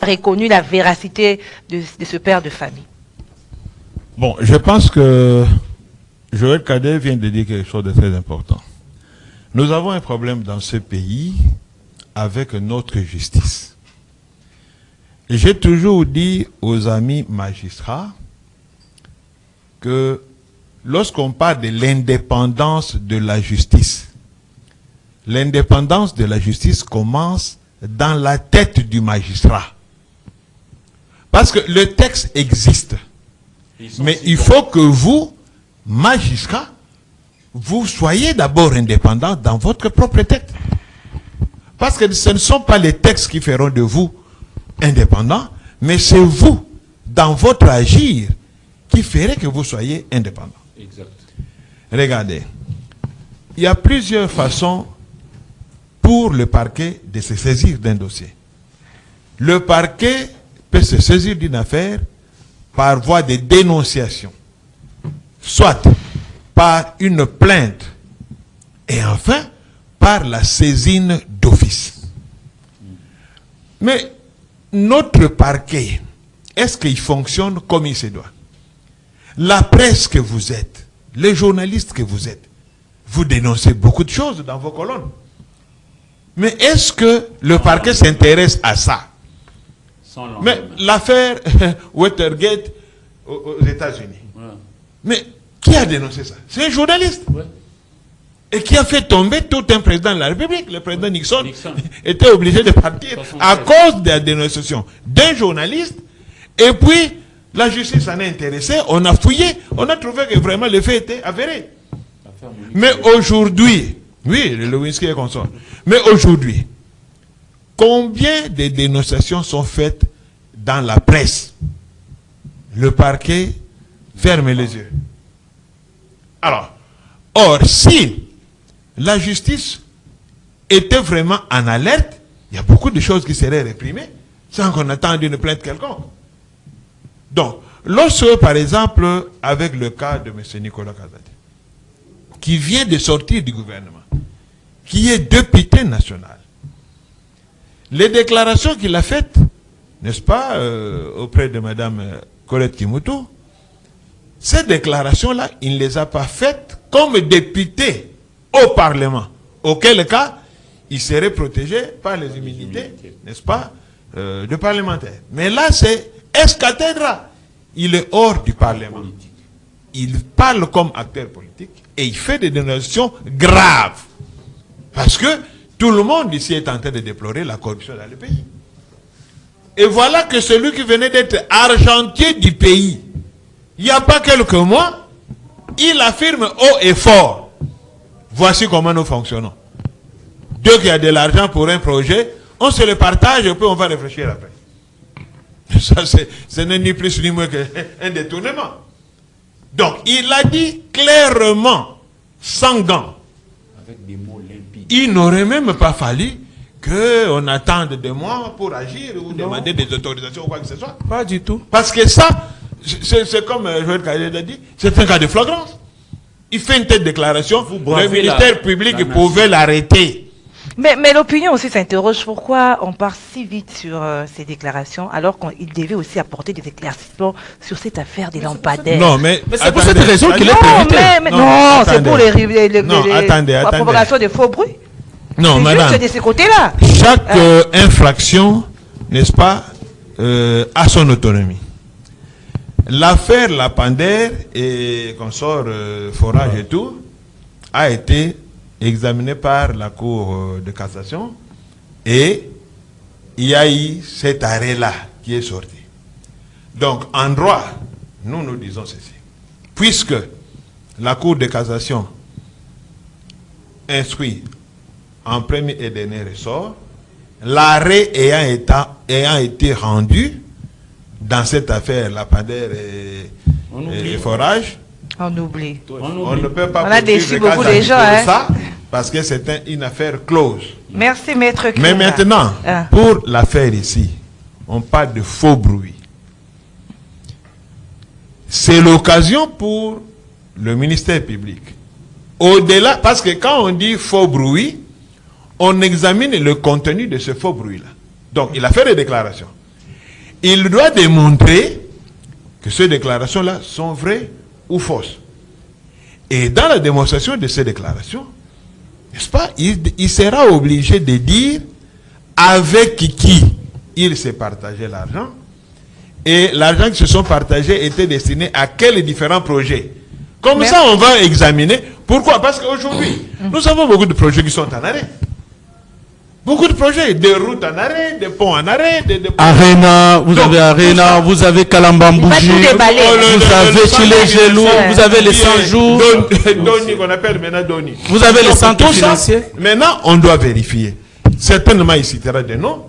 reconnu la véracité de ce père de famille? Bon, je pense que Joël Cadet vient de dire quelque chose de très important. Nous avons un problème dans ce pays avec notre justice. J'ai toujours dit aux amis magistrats que lorsqu'on parle de l'indépendance de la justice, l'indépendance de la justice commence dans la tête du magistrat. Parce que le texte existe. Mais il faut que vous, magistrats, vous soyez d'abord indépendants dans votre propre tête. Parce que ce ne sont pas les textes qui feront de vous indépendants, mais c'est vous, dans votre agir, qui ferait que vous soyez indépendants. Exact. Regardez, il y a plusieurs façons pour le parquet de se saisir d'un dossier. Le parquet peut se saisir d'une affaire par voie de dénonciation, soit par une plainte, et enfin par la saisine d'office. Mais notre parquet, est-ce qu'il fonctionne comme il se doit? La presse que vous êtes, les journalistes que vous êtes, vous dénoncez beaucoup de choses dans vos colonnes. Mais est-ce que le parquet s'intéresse à ça? Mais l'affaire Watergate aux États-Unis. Ouais. Mais qui a dénoncé ça? C'est un journaliste. Ouais. Et qui a fait tomber tout un président de la République. Le président Nixon était obligé de partir à cause de la dénonciation d'un journaliste. Et puis, la justice s'en est intéressée, on a fouillé, on a trouvé que vraiment le fait était avéré. Mais aujourd'hui, oui, le Lewinsky est consort. Mais aujourd'hui, combien de dénonciations sont faites dans la presse? Le parquet ferme les yeux. Alors, or, si la justice était vraiment en alerte, il y a beaucoup de choses qui seraient réprimées sans qu'on attende une plainte quelconque. Donc, lorsque, par exemple, avec le cas de M. Nicolas Kazadi, qui vient de sortir du gouvernement, qui est député national, les déclarations qu'il a faites, n'est-ce pas, auprès de Mme Colette Kimoutou, ces déclarations-là, il ne les a pas faites comme député au Parlement, auquel cas, il serait protégé par les immunités, n'est-ce pas, de parlementaires. Mais là, c'est ex cathedra. Il est hors du Parlement. Il parle comme acteur politique et il fait des dénonciations graves. Parce que tout le monde ici est en train de déplorer la corruption dans le pays. Et voilà que celui qui venait d'être argentier du pays, il n'y a pas quelques mois, il affirme haut et fort: voici comment nous fonctionnons. Dès qu'il y a de l'argent pour un projet, on se le partage et puis on va réfléchir après. Ça, ce n'est ni plus ni moins qu'un détournement. Donc, il a dit clairement, sans gants, avec des mots limpides. Il n'aurait même pas fallu qu'on attende des mois pour agir ou demander des autorisations ou quoi que ce soit. Pas du tout. Parce que ça, c'est comme Joël Cadet a dit, c'est un cas de flagrance. Il fait une telle déclaration, le ministère public pouvait l'arrêter. Mais l'opinion aussi s'interroge pourquoi on part si vite sur ces déclarations alors qu'il devait aussi apporter des éclaircissements sur cette affaire des lampadaires. Non, mais c'est pour cette raison qu'il est invité. Non, c'est pour la propagation des faux bruits. Non, madame. C'est de ce côté-là. Chaque infraction, n'est-ce pas, a son autonomie. L'affaire Lampadaire et consort forage et tout a été examiné par la Cour de cassation et il y a eu cet arrêt-là qui est sorti. Donc, en droit, nous disons ceci. Puisque la Cour de cassation instruit en premier et dernier ressort, l'arrêt ayant été rendu dans cette affaire Lampadaire et forage, on oublie. On ne peut pas. On a déçu beaucoup de gens, hein? Ça, parce que c'est une affaire close. Merci, maître. Mais maintenant, pour l'affaire ici, on parle de faux bruit. C'est l'occasion pour le ministère public. Au-delà, parce que quand on dit faux bruit, on examine le contenu de ce faux bruit-là. Donc, il a fait des déclarations. il doit démontrer que ces déclarations-là sont vraies ou fausses. Et dans la démonstration de ces déclarations, n'est-ce pas, il sera obligé de dire avec qui il s'est partagé l'argent, et l'argent qui se sont partagés était destiné à quels différents projets. Comme ça, on va examiner. Pourquoi? Parce qu'aujourd'hui, nous avons beaucoup de projets qui sont en arrêt. Beaucoup de projets, des routes en arrêt, des ponts en arrêt, des Arena, vous avez Arena, vous avez Kalambambouji, vous avez Chile Gelou, vous avez les 100 jours. Doni, qu'on appelle maintenant Doni. Vous avez les centres financiers. Maintenant, on doit vérifier. Certainement, il citera des noms.